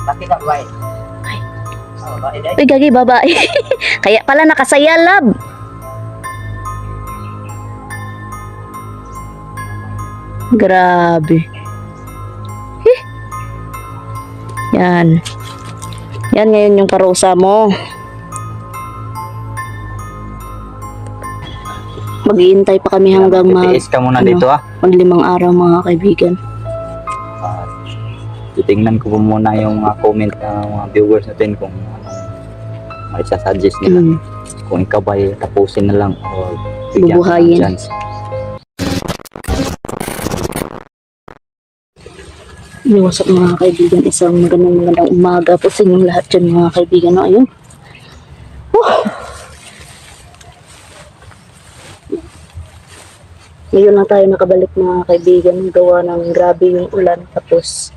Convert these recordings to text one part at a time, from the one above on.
Laki na babae. Ay. Oh, babae dahil. Uy, gagi, babae. Kaya pala nakasaya, lab. Grabe. Eh. Yan. Yan ngayon yung parusa mo. Mag-iintay pa kami hanggang Titiis ka muna dito mag-5 araw mga kaibigan. Titingnan ko po muna yung mga comment ng mga viewers natin kung anong may sasuggest nila. Mm. Kung ikaw ba ay tapusin na lang o bigyan ka ng Bubuhayin. chance. What's up mga kaibigan, isang magandang umaga po sa inyong lahat dyan mga kaibigan. No, ayun. Ngayon lang tayo nakabalik mga kaibigan, gawa ng grabe yung ulan. Tapos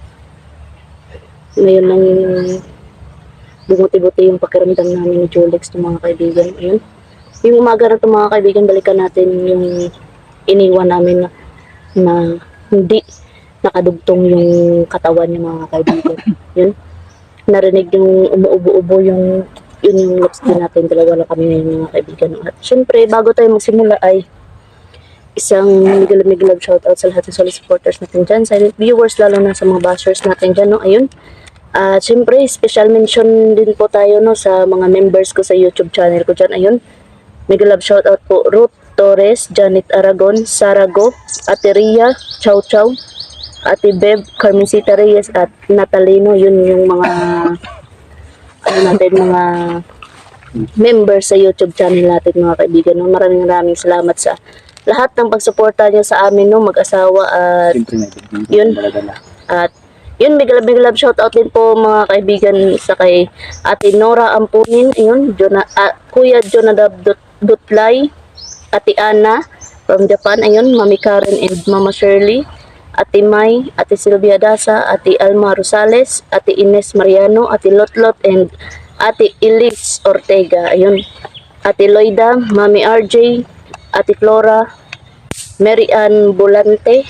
ngayon lang bumuti-buti yung pakiramdam namin ni Julex ng mga kaibigan. Ayun. Yung umaga na ito mga kaibigan, balikan natin yung iniwan namin na hindi nakadugtong yung katawan niya mga kaibigan. Yun. Narinig yung umuubo-ubo yun yung lips din natin. Dalawa lang kami ngayon mga kaibigan. At syempre, bago tayo magsimula ay isang migilab shoutout sa lahat ng solid supporters natin dyan. Silent viewers, lalo na sa mga bashers natin dyan. No? Ayun. At syempre, special mention din po tayo no, sa mga members ko sa YouTube channel ko dyan. Ayun. Migilab shoutout po Ruth Torres, Janet Aragon, Sarago, Ate Ria, Chow Chow, Ate Beb, Carmencita Reyes at Natalino. Yun yung mga mga members sa YouTube channel natin mga kaibigan. No? Maraming salamat sa lahat ng pagsuporta niyo sa amin no, mag-asawa at Siyempre may yun. dala-dala. At yun, big love shoutout din po mga kaibigan sa kay Ate Nora Ampunin, ayun, Kuya Jonadab Dutlay, Ate Ana from Japan, ayun, Mami Karen and Mama Shirley, Ate May, Ate Silvia Dasa, Ate Alma Rosales, Ate Ines Mariano, Ate Lotlot and Ate Elise Ortega, ayun, Ate Loida, Mami RJ, Ate Flora, Mary Ann Bolante,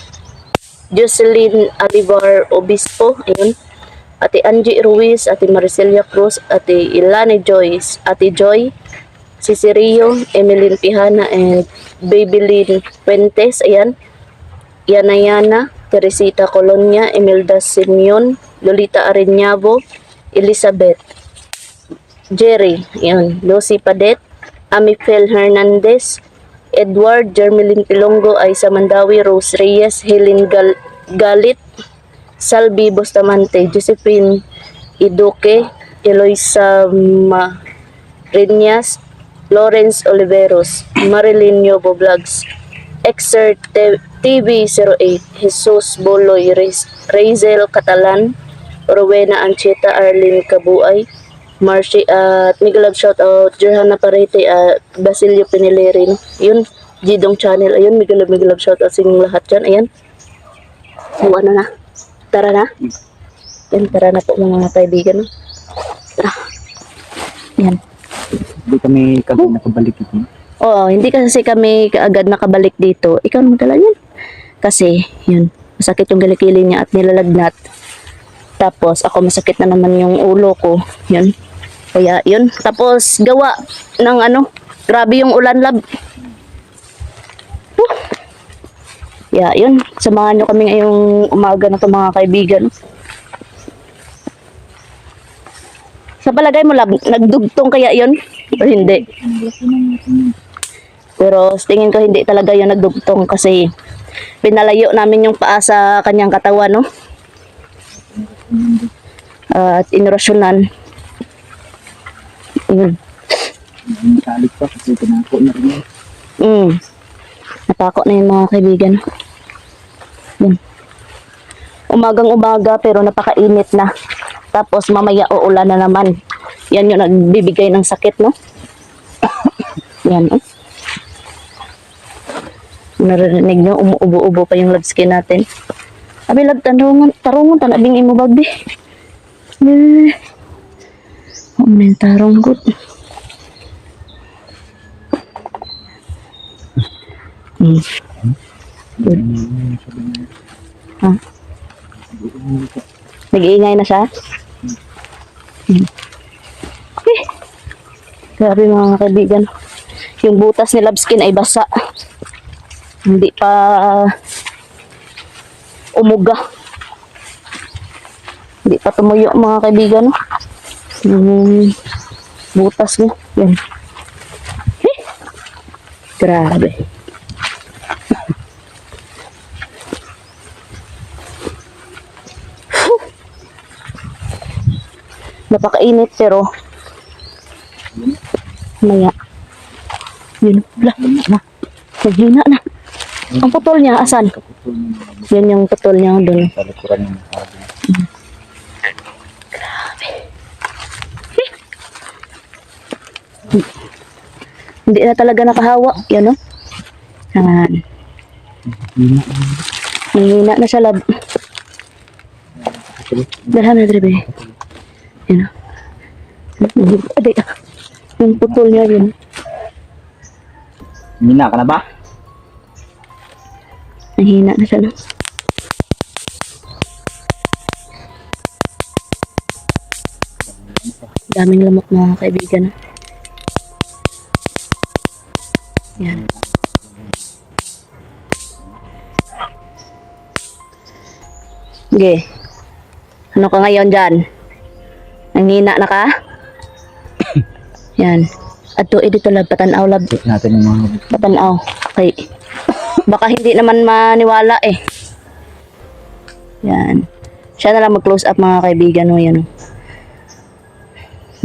Jocelyn Alivar Obispo, ayun, Ate Angie Ruiz, Ate Maricelia Cruz, Ate Ilane Joyce, Ate Joy, Cicirio, Emeline Pihana, and Babylin Fuentes, ayan, Yana, Teresita Colonia, Imelda Simeon, Lolita Areñabo, Elizabeth, Jerry, ayan, Lucy Padet, Amifel Hernandez, Edward, Jermeline Pilongo, Aisa Mandawi, Rose Reyes, Helen Galit, Salvi Bustamante, Josephine Iduque, Eloisa Marinas, Lawrence Oliveros, Marilyn Yobo Vlogs, Exert TV08, Jesus Boloy, Razel Catalan, Rowena Ancheta, Arlene Kabuay, Marcy at Migalab shoutout, Johanna Parete at Basilio Pinilerin. Yun, Jidong channel. Ayun, Migalab shoutout sa inyong lahat dyan. Ayan. So, ano na? Tara na? Yan, tara na po mga kaibigan. No? Tara. Yan. Hindi kami kagad nakabalik dito. Oo, hindi kasi kami kaagad nakabalik dito. Ikaw naman dala yan. Kasi, yun, masakit yung galikili niya at nilalagnat. Tapos, ako masakit na naman yung ulo ko. Yun. Kaya, yun. Tapos, gawa ng ano, grabe yung ulan lab. Yeah, yun. Samahan nyo kami ngayong umaga na ito mga kaibigan. Sa palagay mo lab, nagdugtong kaya yun? O hindi? Pero tingin ko hindi talaga yun nagdugtong kasi pinalayo namin yung paa sa kanyang katawan, no? At inorasyonan. Yun. Nakalit pa kasi tinako na rin. Natako na yung mga kaibigan. Yun. Umagang-umaga pero napakainit na. Tapos mamaya uulan na naman. Yan yung nagbibigay ng sakit, no? Yan, eh. Narinig nyo, umuubo-ubo pa yung love skin natin. Abi, love, tarungon, tanabing imo babi. Tarong good. Good. Ha? Nag-iingay na siya? Eh, grabe mga kaibigan. Yung butas ni Labskin ay basa. Hindi pa umuga. Hindi pa tumuyo mga kaibigan. Yung butas niya. Yan. Eh, grabe. Napakainit pero maya. Yun, na. Naghina na. Ang putol niya, asan? Yan yung putol niya doon. Sa likuran yung sabi. Hindi na talaga nakahawa. Yan o. Yan. Nanghina na siya, lab. Dalhan na, Drebe. Yan o. Aday, yung putol niya yun. Hina ka na ba? Nanghina na siya, no? Daming lamok mga kaibigan. Yan. Okay. Ano ka ngayon dyan? Nanghina na ka? Yan. Ato, dito lab, patanaw lab. Check natin yung mga Patanaw. Okay. Baka hindi naman maniwala eh. Yan. Siya na lang mag-close up mga kaibigan mo yan.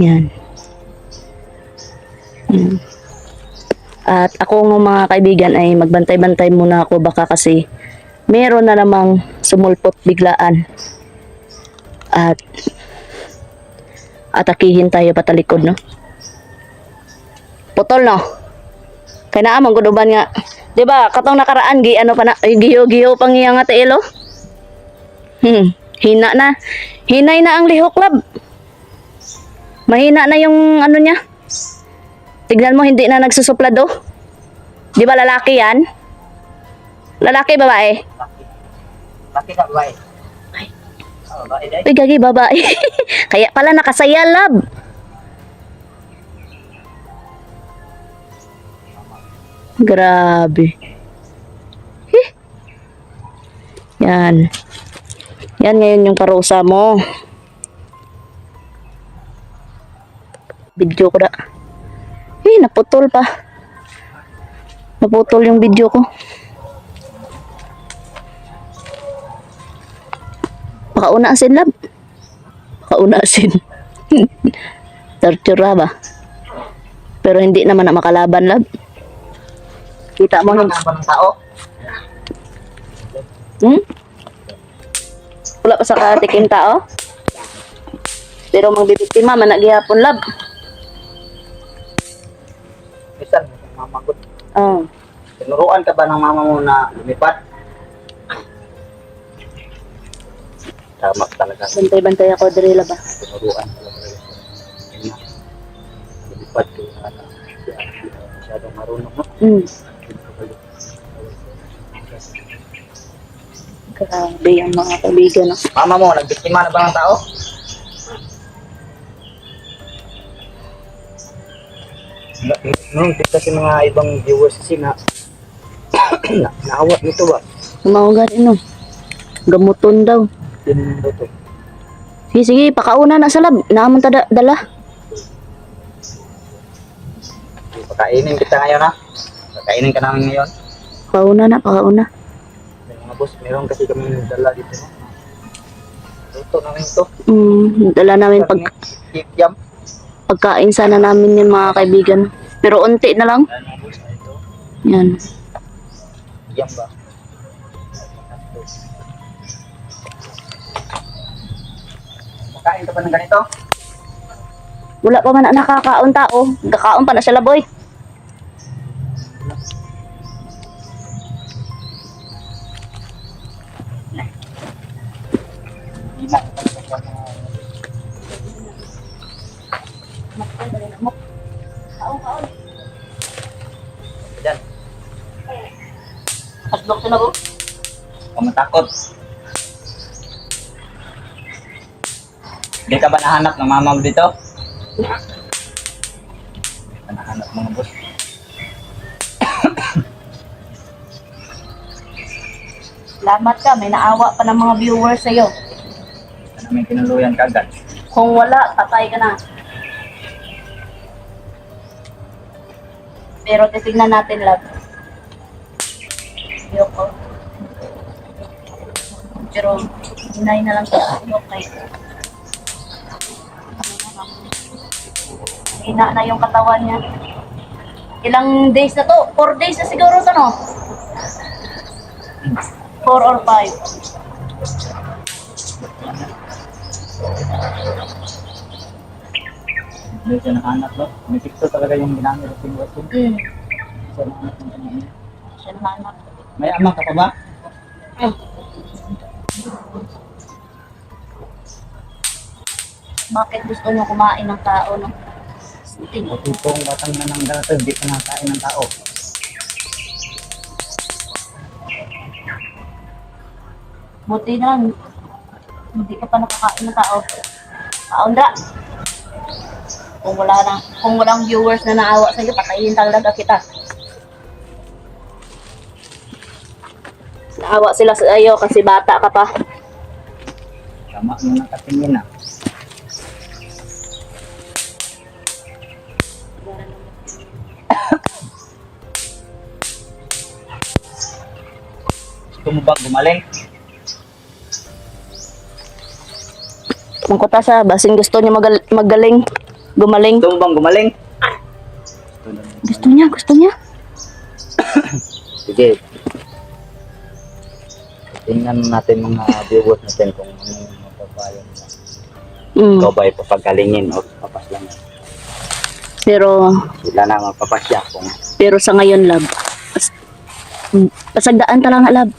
Yan. Yan. At ako ng mga kaibigan ay magbantay-bantay muna ako baka kasi meron na namang sumulpot biglaan. At atakihin tayo patalikod, no? Putol, no? Kaya naamang guduban nga. Diba, katong nakaraan, ano pa na, giyo-giyo pang iya nga taelo. Hina na. Hinay na ang lihok, lab. Mahina na yung ano niya. Tignan mo, hindi na nagsusuplado. Di ba lalaki yan? Lalaki, babae? Laki na ba eh? Oh, ba eh? Uy, gagi, babae. Kaya pala nakasaya, lab. Grabe. Heh. Yan. Yan ngayon yung parusa mo. Video ko na. Naputol pa. Naputol yung video ko. Pakauna asin, lab. Pakauna asin. Tortura ba? Pero hindi naman na makalaban, lab. Kita mo Ano ba ng tao? Wala pa sa katikim tao. Pero magbibiktima man nagyapon, lab. Bisan, mamagot. Oh. Tinuruan ka ba ng mama mo na lumipat? Tama talaga. Bantay-bantay ako diri, lab. Tinuruan talaga. Lumipat ko. Masyadong marunong mo. Grabe yung mga kaibigan, no? Mama mo, nagbiktima na ba ng tao? Nung kasi mga ibang viewers kasi na naawat nito ba? Yung mga ugat, no? Gamuton daw. Yun ba ito? Sige, sige, pakauna na sa lab. Naamon ta dala. Pakainin kita ngayon ha? Pakainin ka namin ngayon. Pakauna na, pakauna. Mga boss, meron kasi kami dala dito. No? Luto namin ito. Dala namin Kikiam. pagkain sana namin yung mga kaibigan. Pero unti na lang. Ayan mga boss, ito. Yan. Kikiam ba? Makain ka pa ng ganito? Wala pa man na nakakaon tao. Kakaon pa na siya, laboy. Hindi na. Diyan. Aslok na ko. Huwag matakot. Di ka ba nahanap ng mama mo dito? Di ka nahanap mga boss. Salamat ka, may naawa pa ng mga viewers sa'yo. Ano may tinuluyan ka agad? Kung wala, patay ka na. Pero titignan natin lang. Yoko. Pero, hinay na lang sa okay. Hina na yung katawan niya. Ilang days na to? 4 days na siguro to, no? 4 or 5. Hindi siya nakahanap no? May TikTok talaga yung ginamit ng singwasin. Siya nakahanap ng kanina. Siya nahanap. May ama ka pa ba? Bakit gusto niyo kumain ng tao, no? O tipong batang na ng darato, hindi ka nakain ng tao. Buti na, hindi ka pa nakakain ng tao. Kaunda. Kung walang viewers na naawa sa iyo, patayin talaga kita. Naawa sila sa iyo kasi bata ka pa. Tama mo nakatingin na. Gusto mo bang gumaling? Mangkuta sa basin gusto niya magaling, gumaling. Gusto mo bang gumaling? Gusto niya. Sige. Tingnan natin mga viewers natin kung ano yung mapapayo nila. Ikaw ba ipapagalinyin o papaslang? Pero Sila na magpapasya kung sa ngayon, lab. Pasagdaan ta lang, lab.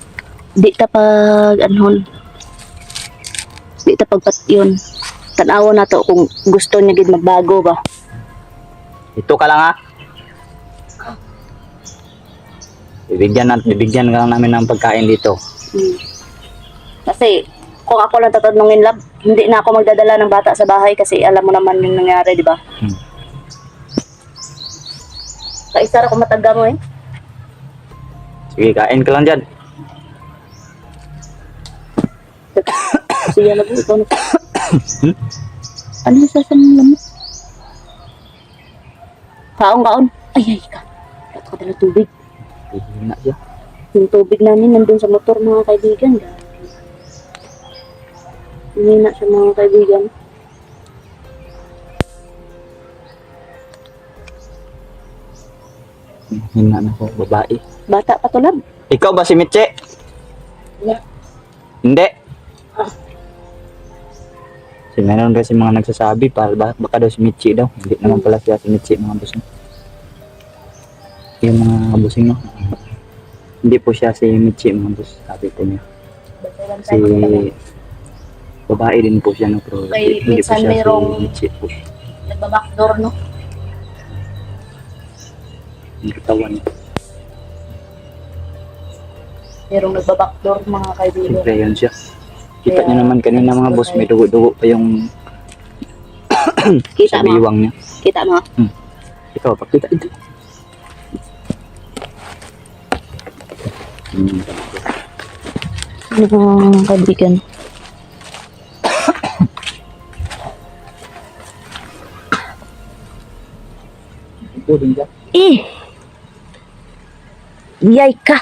Di ta pag anhon. Di ta pagpat yun. Tanawa na to kung gusto niya gid magbago ba. ito ka lang ha. Bibigyan ka lang namin ng pagkain dito. Kasi kung ako lang tatanungin, lab, hindi na ako magdadala ng bata sa bahay kasi alam mo naman yung nangyari, di ba? Kaisar ako mataga mo eh. Sige, kain ka lang dyan. Siya labo, ikaw na. Ano yung sasanin mo? Kaon. Ay, ka. Ba't ka dala tubig? Hihina siya. Yung tubig namin nandun sa motor, mga kaibigan. Hihina siya, mga kaibigan. Hihina na ko, babae. Bata pa to, lab. Ikaw ba si Mitche? Yeah. Hindi. Kasi meron kasi mga nagsasabi baka daw si Mitchi daw. Hindi naman pala siya si Mitchi, mga busing. Yung mga busing no. Hindi po siya si Mitchi, mga bus. Sabi po niya. Si babae din po siya no, pero Kay hindi po minsan siya merong si Mitchi po. nagbabackdoor, no? Yung katawan niya. Merong nagbabackdoor, mga kaibigan. Siyempre yun siya. Kita niyo naman kanina mga boss, may dugo-dugo pa yung Kita sa mo? biwang niya. Kita mo? Ikaw, pakita ito. Ano mga kaibigan? Ito din siya. Yay ka!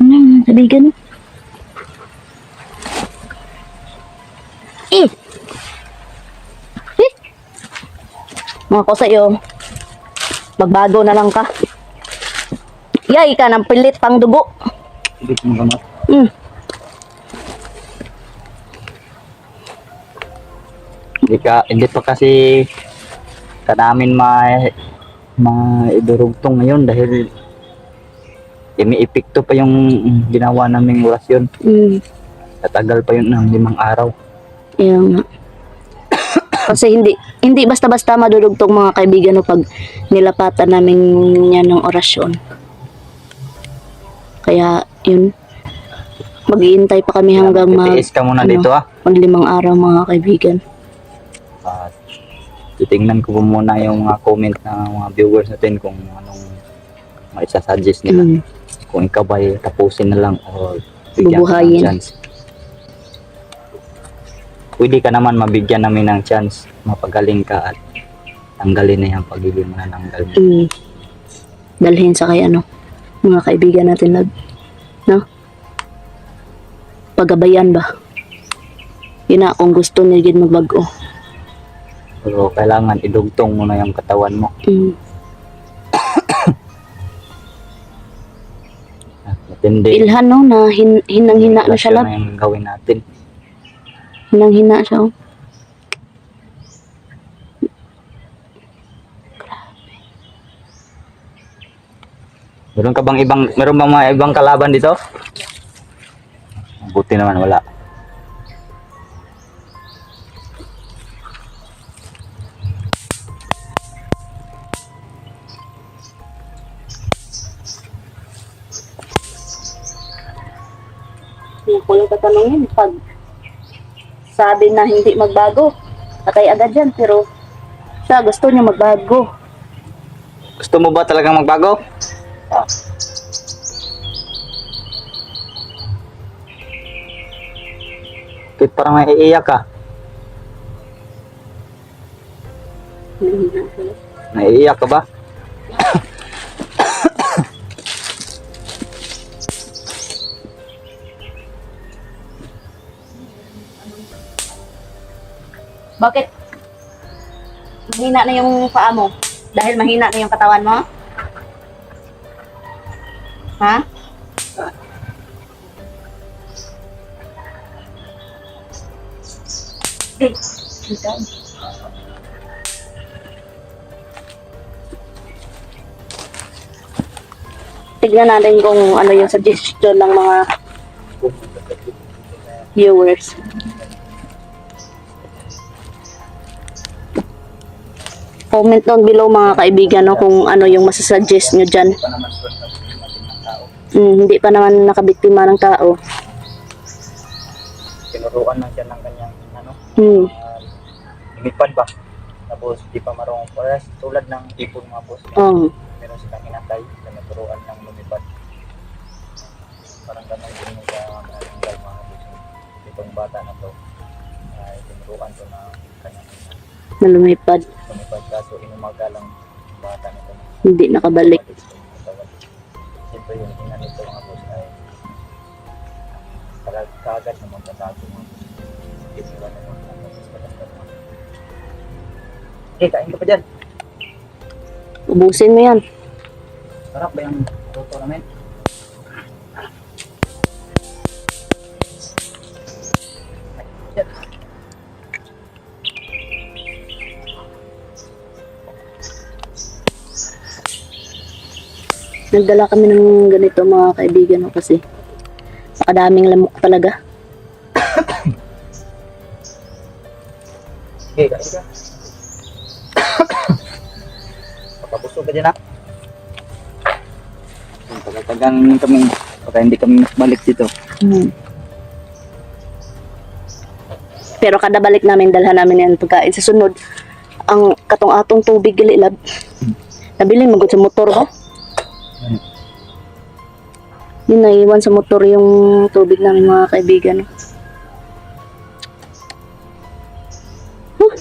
Ano mga kaibigan? Mga ko sa'yo, magbago na lang ka. Yay ka ng pilit pang dugo. Hindi ko magamat. Hindi pa kasi kanamin maidurugtong ngayon dahil may epekto pa yung ginawa naming orasyon. Tatagal pa yun ng 5 araw. Yung kasi hindi basta-basta madudugtong, mga kaibigan, no, pag nilapatan namin yan ng orasyon. Kaya yun, Mag-iintay pa kami hanggang Titiis ka muna ano, dito ah. mag-5 araw mga kaibigan. At titingnan ko po muna yung mga comment ng mga viewers natin kung anong maisasuggest nila. Mm. Kung ikaw ba ay tapusin na lang o bigyan ka ng Bubuhayin. chance. Pwede ka naman mabigyan namin ng chance, mapagaling ka at tanggalin na yung pagiging manananggal mo. Mm. Dalhin sa kay ano, mga kaibigan natin na, no? Pagabayan ba? Yun na, kung gusto niya gid magbago. Pero kailangan idugtong mo na yung katawan mo. Mm. At matindi. Ilhan no, na hinang-hina na siya Relasyon lab. na yung gawin natin. Hinang-hina siya. Oh. Meron bang mga ibang kalaban dito? Buti naman wala. Yung ko lang tatanungin, pag sabi na hindi magbago, patay agad yan, pero siya gusto niya magbago. Gusto mo ba talagang magbago? Bakit parang naiiyak ka? Naiiyak ka ba? Bakit? Mahina na yung paa mo? Dahil mahina na yung katawan mo? Ha? Okay. Tignan natin kung ano yung suggestion ng mga viewers. Comment down below mga kaibigan no, kung ano yung masasuggest nyo dyan. Hindi pa naman nakabiktima ng tao. Tinuruan lang siya ng kanyang ano, Hmm. lumipad ba? Tapos di pa marunong pares tulad ng ipon mga boss. Oh. Meron silang inatay na naturuan ng lumipad. Parang ganun din yung mga boss. Itong bata na to ay tinuruan to ng kanyang ina. Nalumipad. Lumipad kaso inumaga lang yung bata na to. Hindi nakabalik. Siyempre yung ina nito mga boss ay kagad na magtatago mga boss. Iniwan na yung mga boss. Okay, kain ka pa dyan. Ubusin mo yan. Sarap ba yung luto namin? Nagdala kami ng ganito mga kaibigan no, kasi nakadaming lamok talaga. Okay, kain ka. Papabusog ka dyan ha. Pagkatagang kami, baka hindi kami balik dito. Hmm. Pero kada balik namin, dalhan namin yan pagkain. Sa sunod, ang katong-atong tubig gililab. Nabili magod sa motor ba? Yun, naiwan sa motor yung tubig namin mga kaibigan. Huh.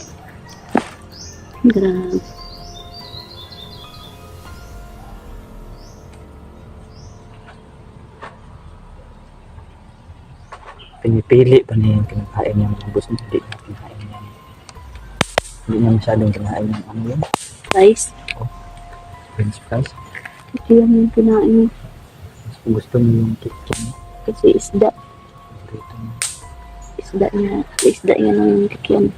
Grabe. Pinipili pa niya yung kinakain niya mga boss. Hindi niya kinain niya. Hindi niya masyadong kinain yung ano yun. Guys, French fries. ito yung kinain Mas gusto mo yung kitchen. kasi isda. Dito mo. Isda niya ng kikyan.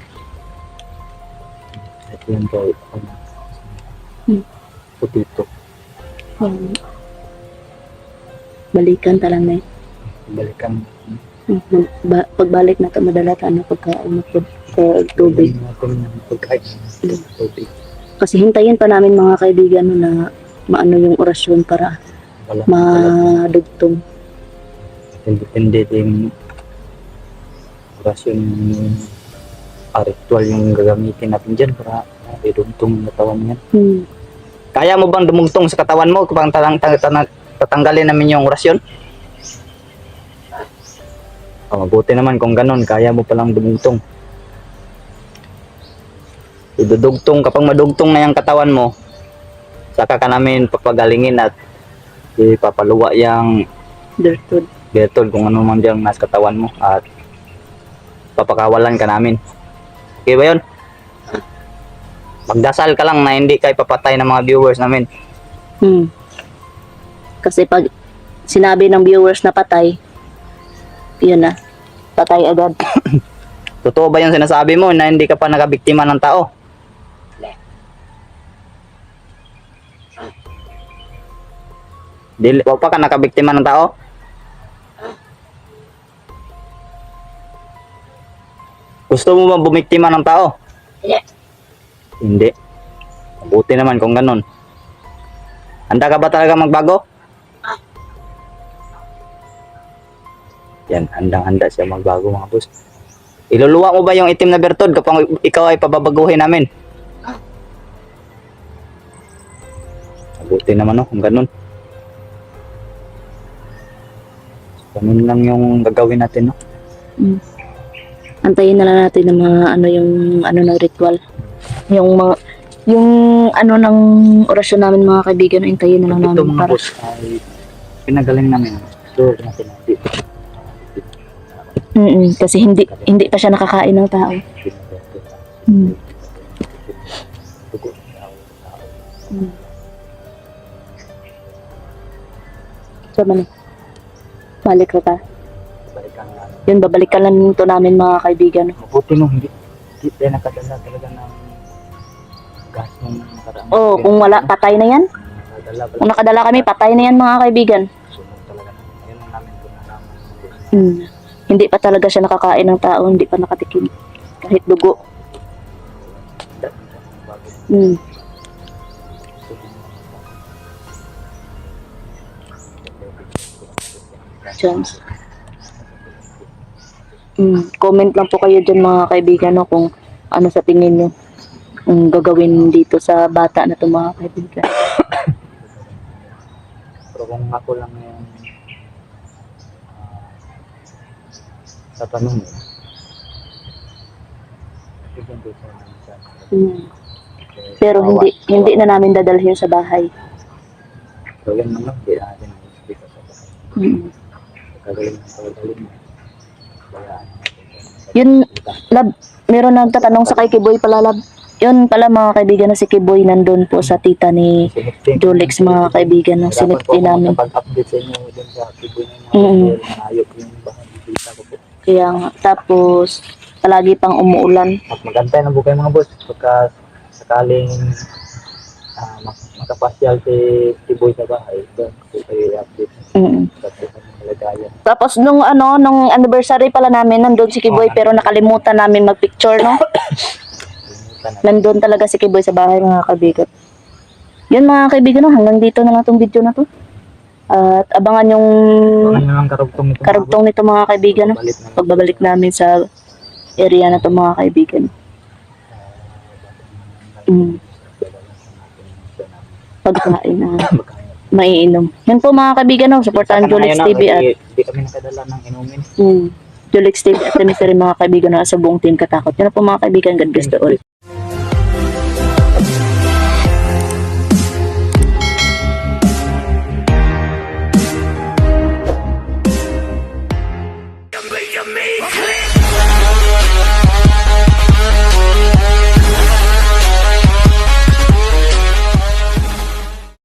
Ito yung boy. Potato. Balikan talang na Balikan. pagbalik na ito madalata na pagkain na tubig. Natin yung pagkain ng tubig. Kasi hintayin pa namin mga kaibigan no, na maano yung orasyon para Wala. madugtong. Depende din orasyon ritual yung gagamitin natin dyan para idugtong yung katawan niyan. Kaya mo bang dumugtong sa katawan mo kapag tatanggalin namin yung orasyon? Mabuti naman kung ganun, kaya mo palang dumugtong. Idudugtong, kapag madugtong na yung katawan mo, saka ka namin papagalingin at ipapaluwa yung bertod kung ano man diyang nasa katawan mo at papakawalan ka namin. Okay ba yun? Magdasal ka lang na hindi ka ipapatay ng mga viewers namin. Kasi pag sinabi ng viewers na patay, yun na, patay agad. Totoo ba yung sinasabi mo na hindi ka pa nakabiktima ng tao? Wag pa ka nakabiktima ng tao? Gusto mo bang bumiktima ng tao? Hindi. Mabuti naman kung ganun. Handa ka ba talaga magbago? Yan, handang-handa siya magbago mga boss. Iluluwa mo ba yung itim na bertod kapag ikaw ay pababaguhin namin? Mabuti naman no, kung ganun. Ganun lang yung gagawin natin no. Antayin na lang natin ng mga ng ritual. Yung ng orasyon namin mga kaibigan, antayin na lang Ito namin mga para. boss ay pinagaling namin. So, natin natin. Kasi hindi pa siya nakakain ng tao. So, balik ka ka. Yun, babalikan lang ito namin mga kaibigan. Mabuti no, hindi tayo nakadala talaga ng gas nung nakaraan. Oo, kung wala, patay na yan. Nakadala Kung nakadala kami, patay na yan mga kaibigan. sunog talaga. Ayun ang namin kung nalaman. Hindi pa talaga siya nakakain ng tao, hindi pa nakatikim. Kahit dugo. Chance. Comment lang po kayo dyan mga kaibigan no, kung ano sa tingin nyo gagawin dito sa bata na ito mga kaibigan. Pero kung ako lang yung tatanong mo, bigyan ko siya ng chance. Pero hindi na namin dadalhin sa bahay. So yan naman, hindi natin i-explain sa bahay. Kagaling ng pagagaling mo. Bayaan natin. Yun, Lab, meron nagtatanong sa kay Kiboy pala, Lab. Yun pala mga kaibigan na si Kiboy nandun po sa tita ni Jolex mga kaibigan no, sinipti namin. Pag-update sa inyo dun sa Kiboy na yung ayok yung bahay dito ko po. Kaya nga, tapos palagi pang umuulan. At magantay na po kayo mga boss pagka sakaling makapasyal si Kiboy sa bahay, doon po kayo i-update sa kalagayan. Tapos nung anniversary pala namin, nandun si Kiboy pero nakalimutan namin magpicture no. Nandun talaga si Kiboy sa bahay mga kaibigan. Yun mga kaibigan no, hanggang dito na lang tong video na to. At abangan yung karugtong nito mga kaibigan no, pagbabalik namin sa area na to mga kaibigan. Pagkain na maiinom. Yan po mga kaibigan no, supportahan Jolex TV at hindi kami nakadala ng inumin. Jolex TV at kami sa rin mga kaibigan na sa buong team Katakot. Yan po mga kaibigan, God bless to all.